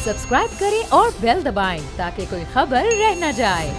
Subscribe करें और bell दबाएं ताकि कोई खबर रह न जाए।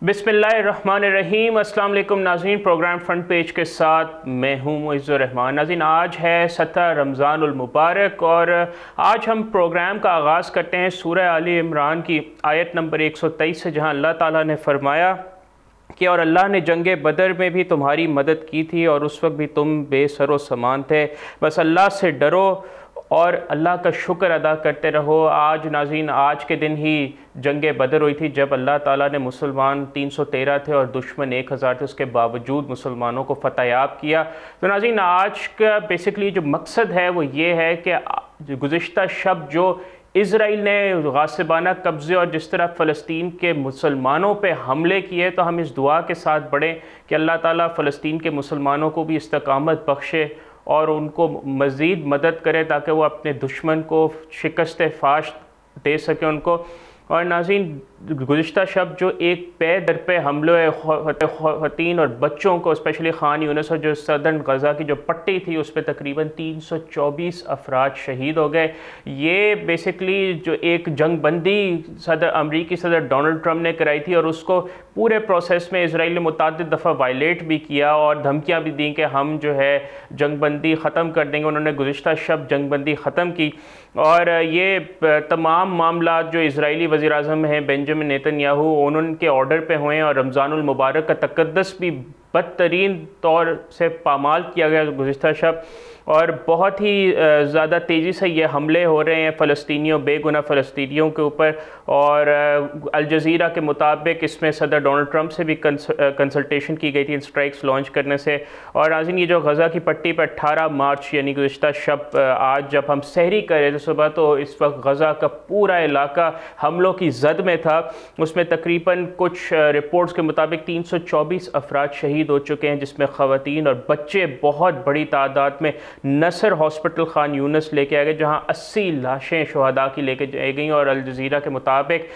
बिस्मिल्लाहिर्रहमानिर्रहीम। अस्सलाम वालेकुम नाज़रीन, प्रोग्राम फ्रंट पेज के साथ मैं हूँ मुइज़्ज़ुर रहमान। नाज़रीन, आज है 17 रमज़ानुल मुबारक और आज हम प्रोग्राम का आगाज़ करते हैं सूरह आली इमरान की आयत नंबर 123 से, जहाँ अल्लाह ताला ने फरमाया कि और अल्लाह ने जंग बदर में भी तुम्हारी मदद की थी और उस वक्त भी तुम बेसरो सामान थे, बस अल्लाह से डरो और अल्लाह का शुक्र अदा करते रहो। आज नाज़रीन, आज के दिन ही जंग बदर हुई थी जब अल्लाह ताला ने मुसलमान 313 थे और दुश्मन 1000 थे, उसके बावजूद मुसलमानों को फतहयाब किया। तो नाज़रीन, आज का बेसिकली जो मकसद है वो ये है कि गुज़िश्ता शब जो इज़राइल ने गासिबाना कब्ज़े और जिस तरह फ़लस्तीन के मुसलमानों पे हमले किए, तो हम इस दुआ के साथ बढ़ें कि अल्लाह ताला फ़लस्तीन के मुसलमानों को भी इस्तकामत बख्शे और उनको मज़ीद मदद करे ताकि वो अपने दुश्मन को शिकस्त फाश दे सके उनको। और नाज़रीन, गुज़िश्ता शब जो एक पे दर पे हमले ख़वातीन और बच्चों को, स्पेशली खान यूनिस और जो सदर्न गज़ा की जो पट्टी थी उस पर तकरीबन 324 अफराद शहीद हो गए। ये बेसिकली जो एक जंग बंदी अमरीकी सदर डोनाल्ड ट्रंप ने कराई थी और उसको पूरे प्रोसेस में इसराइल ने मुतअद्दिद दफ़ा वायलेट भी किया और धमकियाँ भी दी कि हम जो है जंग बंदी ख़त्म कर देंगे। उन्होंने गुज़िश्ता शब जंग बंदी ख़त्म की और ये तमाम मामला जो इजरायली वज़ीर आज़म हैं बेंजामिन नेतन्याहू, उनके ऑर्डर पे हुए और रमज़ानुल मुबारक का तक़द्दुस भी बदतरीन तौर से पामाल किया गया गुज़िश्ता शब और बहुत ही ज़्यादा तेज़ी से ये हमले हो रहे हैं फ़लस्तीनियों, बेगुनाह फ़लस्तीनियों के ऊपर। और अल जज़ीरा के मुताबिक इसमें सदर डोनाल्ड ट्रंप से भी कंसल्टेशन की गई थी इन स्ट्राइक्स लॉन्च करने से। और नाज़रीन, ये जो गज़ा की पट्टी पर 18 मार्च यानी गुज़िश्ता शब आज जब हम सहरी कर रहे थे सुबह, तो इस वक्त गज़ा का पूरा इलाका हमलों की जद में था। उसमें तकरीबन कुछ रिपोर्ट्स के मुताबिक 324 अफराद शहीद हो चुके हैं, जिसमें ख़वातीन और बच्चे बहुत बड़ी तादाद में नसर हॉस्पिटल खान यूनिस लेके आ गए, जहाँ 80 लाशें शुहदा की लेके जाई गई। और अल जज़ीरा के मुताबिक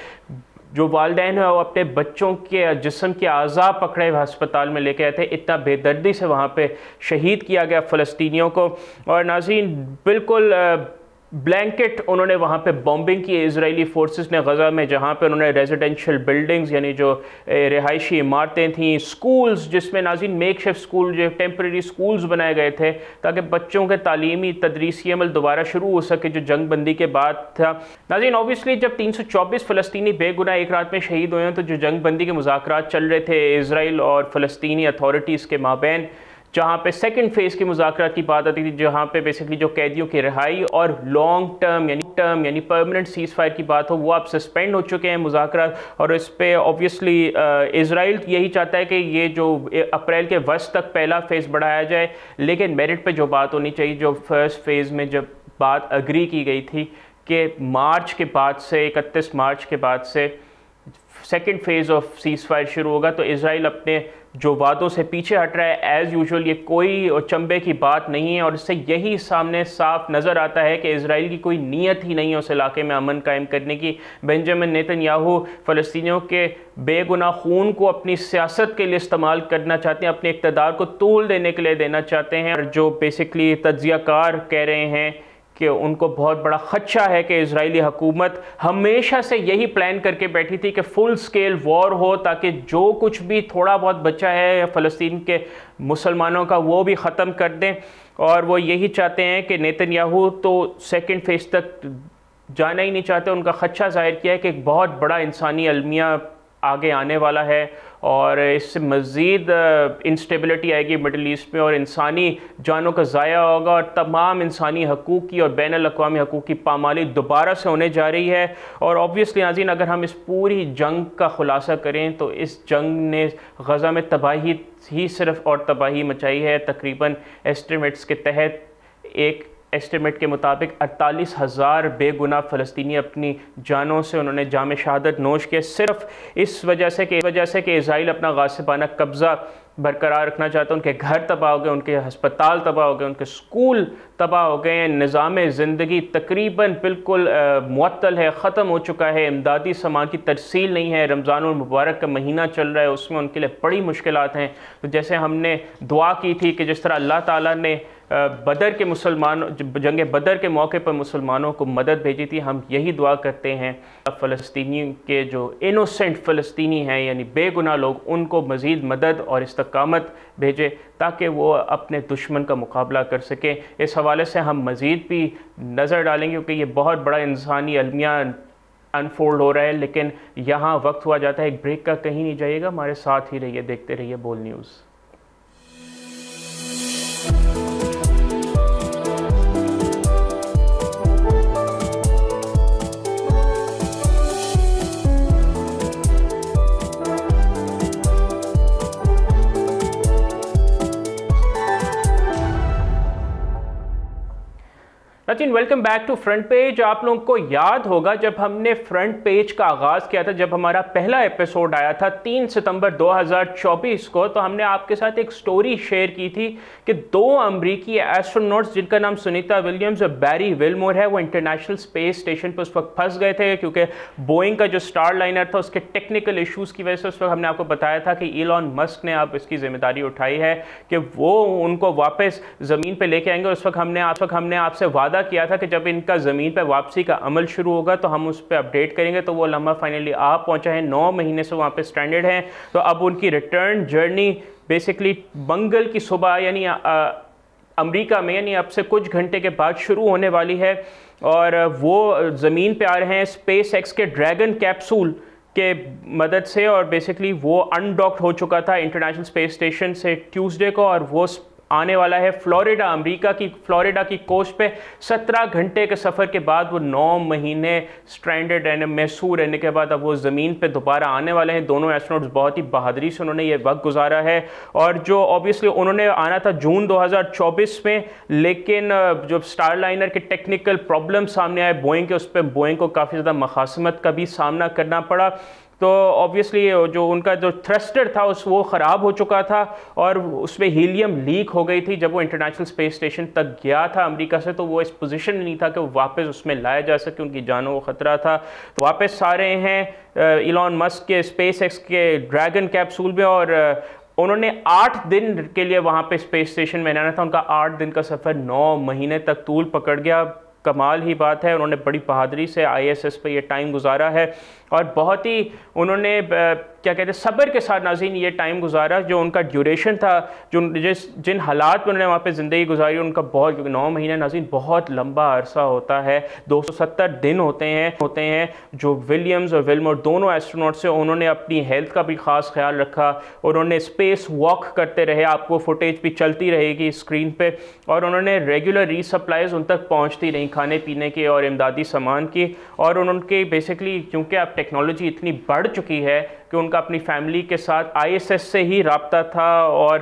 जो वालिदैन है वो अपने बच्चों के जिस्म के आज़ा पकड़े हुए अस्पताल में लेके आए थे, इतना बेदर्दी से वहाँ पे शहीद किया गया फ़लस्तीनियों को। और नाज़रीन, बिल्कुल ब्लैंकेट उन्होंने वहाँ पे बॉम्बिंग की इजरायली फोर्सेस ने गज़ा में, जहाँ पे उन्होंने रेजिडेंशियल बिल्डिंग्स यानी जो रिहायशी इमारतें थीं, स्कूल्स जिसमें नाज़रीन मेकशिफ्ट स्कूल जो टेम्परेरी स्कूल्स बनाए गए थे ताकि बच्चों के तालीमी तदरीसी अमल दोबारा शुरू हो सके जो जंग बंदी के बाद था। नाज़रीन, ऑब्वियसली जब 324 फ़लस्तीनी बेगुनाह एक रात में शहीद हुए हैं, तो जो जंग बंदी के मुज़ाकरात चल रहे थे इसराइल और फ़लस्तीनी अथॉरिटीज़ के माबैन, जहाँ पे सेकंड फेज़ की मुज़ाकरात की बात आती थी, जहाँ पे बेसिकली जो कैदियों की रिहाई और लॉन्ग टर्म यानी परमानेंट सीज़ फायर की बात हो, वो अब सस्पेंड हो चुके हैं मुज़ाकरात। और इस पे ऑब्वियसली इजराइल यही चाहता है कि ये जो अप्रैल के वस्त तक पहला फ़ेज़ बढ़ाया जाए, लेकिन मेरिट पे जो बात होनी चाहिए, जो फर्स्ट फेज़ में जब बात अग्री की गई थी कि मार्च के बाद से 31 मार्च के बाद से second phase of seize fire शुरू होगा, तो इजराइल अपने जो वादों से पीछे हट रहा है। एज़ यूजुअल ये कोई चंबे की बात नहीं है और इससे यही सामने साफ नज़र आता है कि इजराइल की कोई नीयत ही नहीं है उस इलाके में अमन कायम करने की। बेंजामिन नेतन्याहू फ़लस्तीनियों के बेगुनाह खून को अपनी सियासत के लिए इस्तेमाल करना चाहते हैं, अपने इक़्तिदार को तूल देने के लिए देना चाहते हैं। और जो बेसिकली तज्ज़ियाकार कह रहे हैं कि उनको बहुत बड़ा ख़दशा है कि इजरायली हुकूमत हमेशा से यही प्लान करके बैठी थी कि फुल स्केल वॉर हो, ताकि जो कुछ भी थोड़ा बहुत बचा है फ़लस्तीन के मुसलमानों का वो भी ख़त्म कर दें। और वो यही चाहते हैं कि नेतन्याहू तो सेकंड फेज़ तक जाना ही नहीं चाहते। उनका ख़दशा ज़ाहिर किया है कि एक बहुत बड़ा इंसानी अलमिया आगे आने वाला है और इससे मज़ीद इंस्टेबिलिटी आएगी मिडल ईस्ट में और इंसानी जानों का ज़ाया होगा और तमाम इंसानी हकूक़ की और बैनुल अक़वामी हकूक़ की पामाली दोबारा से होने जा रही है। और ऑब्वियसली नाज़रीन, अगर हम इस पूरी जंग का ख़ुलासा करें तो इस जंग ने गज़ा में तबाही ही सिर्फ और तबाही मचाई है। तकरीबन एस्टिमेट्स के तहत एक ایسٹیمیٹ کے مطابق 48,000 بے گناہ فلسطینی اپنی جانوں سے انہوں نے جام شہادت نوش کیے، صرف اس وجہ سے کہ اسرائیل اپنا غاصبانہ قبضہ برقرار رکھنا چاہتا ہے۔ ان کے گھر تباہ ہو گئے، ان کے ہسپتال تباہ ہو گئے، ان کے سکول تباہ ہو گئے ہیں، نظام زندگی تقریباً بالکل معطل ہے، ختم ہو چکا ہے، امدادی سامان کی ترسیل نہیں ہے، رمضان المبارک کا مہینہ چل رہا ہے، اس میں ان کے لیے بڑی مشکلات ہیں۔ تو جیسے ہم نے دعا کی تھی کہ جس طرح اللہ تعالیٰ نے جنگ بدر کے موقع پر مسلمانوں کو مدد بھیجی تھی، ہم یہی دعا کرتے ہیں فلسطینی کے جو انوسنٹ فلسطینی ہیں یعنی بے گناہ لوگ، ان کو مزید مدد اور استقامت بھیجے تاکہ وہ اپنے دشمن کا مقابلہ کر سکیں۔ اس حوالے سے ہم مزید بھی نظر ڈالیں گے کیونکہ یہ بہت بڑا انسانی المیہ انفولڈ ہو رہا ہے، لیکن یہاں وقت ہوا جاتا ہے ایک بریک کا، کہیں نہیں جائیے گا، ہمارے ساتھ ہی رہیے، دیکھتے رہیے Bol news. Welcome back to front page. آپ لوگوں کو یاد ہوگا جب ہم نے فرنٹ پیج کا آغاز کیا تھا، جب ہمارا پہلا ایپیسوڈ آیا تھا 3 ستمبر 2024 کو، تو ہم نے آپ کے ساتھ ایک سٹوری شیئر کی تھی کہ 2 امریکی ایسٹرونٹس جن کا نام سنیتا ولیمز اور بیری ولمور ہے، وہ انٹرنیشنل اسپیس اسٹیشن پر اس وقت پھنس گئے تھے کیونکہ بوئنگ کا جو سٹار لائنر تھا اس کے ٹیکنیکل ایشوز کی وجہ سے۔ اس وقت ہم نے آپ کو بتایا تھا کہ ایلون مسک نے اب اس کی ذمہ داری اٹھائی ہے کہ وہ ان کو واپس زمین پہ لے کے آئیں گے۔ اس وقت ہم نے آپ سے وعدہ کیا تھا کہ جب ان کا زمین پہ واپسی کا عمل شروع ہوگا تو ہم اس پہ اپڈیٹ کریں گے، تو وہ لمحہ فائنلی آپ پہنچا ہے، 9 مہینے سے وہاں پہ سٹینڈرڈ ہیں۔ تو اب ان کی ریٹرن جرنی بیسکلی منگل کی صبح یعنی امریکہ میں یعنی اب سے کچھ گھنٹے کے بعد شروع ہونے والی ہے، اور وہ زمین پہ آ رہے ہیں اسپیس ایکس کے ڈریگن کیپسول کے مدد سے، اور بیسکلی وہ انڈاکڈ ہو چکا تھا انٹرنیشنل اسپیس اسٹیشن سے ٹیوزڈے کو، اور وہ آنے والا ہے فلوریڈا، امریکہ کی فلوریڈا کی کوسٹ پہ۔ 17 گھنٹے کے سفر کے بعد وہ 9 مہینے سٹرینڈڈ رہنے، محصور رہنے کے بعد اب وہ زمین پہ دوبارہ آنے والے ہیں۔ دونوں ایسٹرونٹس بہت ہی بہادری سے انہوں نے یہ وقت گزارا ہے، اور جو اوبیسلی انہوں نے آنا تھا جون 2024 میں، لیکن جو سٹار لائنر کے ٹیکنیکل پرابلم سامنے آئے بوئنگ کے، اس پہ بوئنگ کو کافی زیادہ مخاصمت کا بھی سامنا کرنا پڑا۔ تو اوبیسلی جو ان کا جو تھرسٹر تھا وہ خراب ہو چکا تھا، اور اس میں ہیلیم لیک ہو گئی تھی جب وہ انٹرنیشنل اسپیس اسٹیشن تک گیا تھا امریکہ سے، تو وہ اس پوزیشن میں نہیں تھا کہ وہ واپس اس میں لایا جا سکے، ان کی جانوں کو خطرہ تھا۔ تو واپس آ رہے ہیں ایلون مسک کے اسپیس ایکس کے ڈریگن کیپسول میں، اور انہوں نے 8 دن کے لیے وہاں پہ اسپیس اسٹیشن میں رہنا تھا۔ ان کا 8 دن کا سفر 9 مہینے تک طول پکڑ گیا۔ کمال ہی بات ہے، انہوں نے بڑی بہادری سے آئی ایس ایس پہ یہ ٹائم گزارا ہے، اور بہت ہی انہوں نے کیا کہتے ہیں صبر کے ساتھ ناظرین یہ ٹائم گزارا۔ جو ان کا ڈیوریشن تھا، جن حالات میں انہوں نے وہاں پہ زندگی گزاری، ان کا بہت 9 مہینے ناظرین بہت لمبا عرصہ ہوتا ہے، 270 دن ہوتے ہیں۔ جو ولیمز اور ولمور دونوں ایسٹرونٹ سے، انہوں نے اپنی ہیلتھ کا بھی خاص خیال رکھا، انہوں نے اسپیس واک کرتے رہے، آپ کو فوٹیج بھی چلتی رہے گی اسکرین پہ، اور انہوں نے ریگولر ری سپلائز ان تک پہنچتی رہیں کھانے پینے کے اور امدادی سامان کی، اور ان کے بیسکلی کیونکہ اب ٹیکنالوجی اتنی بڑھ چکی ہے کہ ان کا اپنی فیملی کے ساتھ آئی ایس ایس سے ہی رابطہ تھا، اور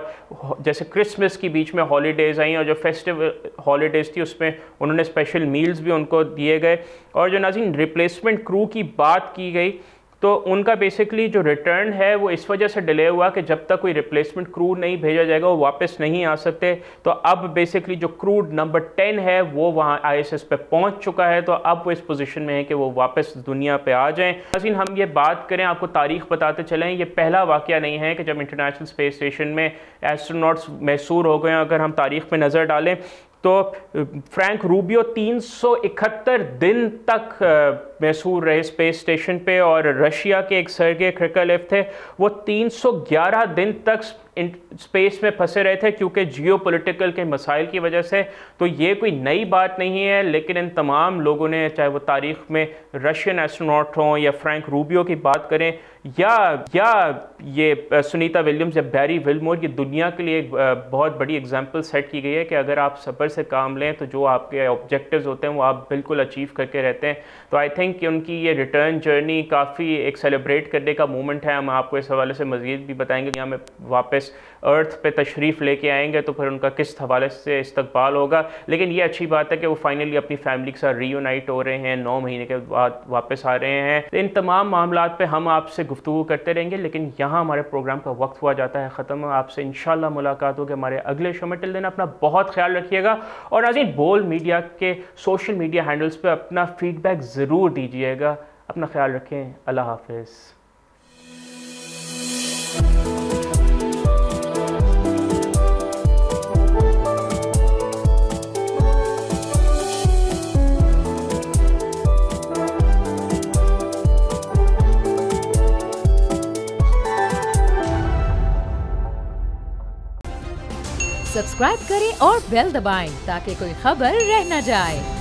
جیسے کرسمس کی بیچ میں ہالیڈیز آئیں اور جو فیسٹیو ہالیڈیز تھی اس میں انہوں نے اسپیشل میلز بھی ان کو دیے گئے۔ اور جو ناظرین ریپلیسمنٹ کرو کی بات کی گئی، تو ان کا بیسکلی جو ریٹرن ہے وہ اس وجہ سے ڈیلے ہوا کہ جب تک کوئی ریپلیسمنٹ کرو نہیں بھیجا جائے گا وہ واپس نہیں آ سکتے۔ تو اب بیسکلی جو کرو نمبر 10 ہے وہ وہاں آئی ایس ایس پہ پہنچ چکا ہے، تو اب وہ اس پوزیشن میں ہے کہ وہ واپس دنیا پہ آ جائیں۔ ناظرین ہم یہ بات کریں، آپ کو تاریخ بتاتے چلیں، یہ پہلا واقعہ نہیں ہے کہ جب انٹرنیشنل اسپیس اسٹیشن میں ایسٹرونٹس محصور ہو گئے ہیں۔ اگر ہم تاریخ پہ نظر ڈالیں تو فرینک روبیو 371 دن تک محصور رہے اسپیس اسٹیشن پہ، اور رشیا کے ایک سرگے کرکلیف تھے، وہ 311 دن تک اسپیس میں پھنسے رہے تھے کیونکہ جیو پولیٹیکل کے مسائل کی وجہ سے۔ تو یہ کوئی نئی بات نہیں ہے، لیکن ان تمام لوگوں نے، چاہے وہ تاریخ میں رشین ایسٹرونٹ ہوں یا فرینک روبیو کی بات کریں یا یہ سنیتا ولیمز یا بیری ولمور، یہ دنیا کے لیے ایک بہت بڑی اگزامپل سیٹ کی گئی ہے کہ اگر آپ صبر سے کام لیں تو جو آپ کے آبجیکٹیوز ہوتے ہیں وہ آپ بالکل اچیو کر کے رہتے ہیں۔ تو آئی تھنک हैं कि उनकी ये रिटर्न जर्नी काफ़ी एक सेलिब्रेट करने का मोमेंट है। हम आपको इस हवाले से मज़ीद भी बताएंगे। यहाँ में वापस अर्थ पे तशरीफ़ लेके आएंगे तो फिर उनका किस हवाले से इस्तकबाल होगा। लेकिन ये अच्छी बात है कि वो फाइनली अपनी फैमिली के साथ रीयूनाइट हो रहे हैं, 9 महीने के बाद वापस आ रहे हैं। इन तमाम मामलात पे हम आपसे गुफ्तगू करते रहेंगे, लेकिन यहाँ हमारे प्रोग्राम का वक्त हुआ जाता है ख़त्म। आपसे इंशाल्लाह मुलाकात होगी हमारे अगले शो में। टिल देन अपना बहुत ख्याल रखिएगा और नाज़रीन बोल्ड मीडिया के सोशल मीडिया हैंडल्स पे अपना फीडबैक ज़रूर दीजिएगा। अपना ख्याल रखें। अल्लाह हाफिज़। सब्सक्राइब करें और बेल दबाएं ताकि कोई खबर रह न जाए।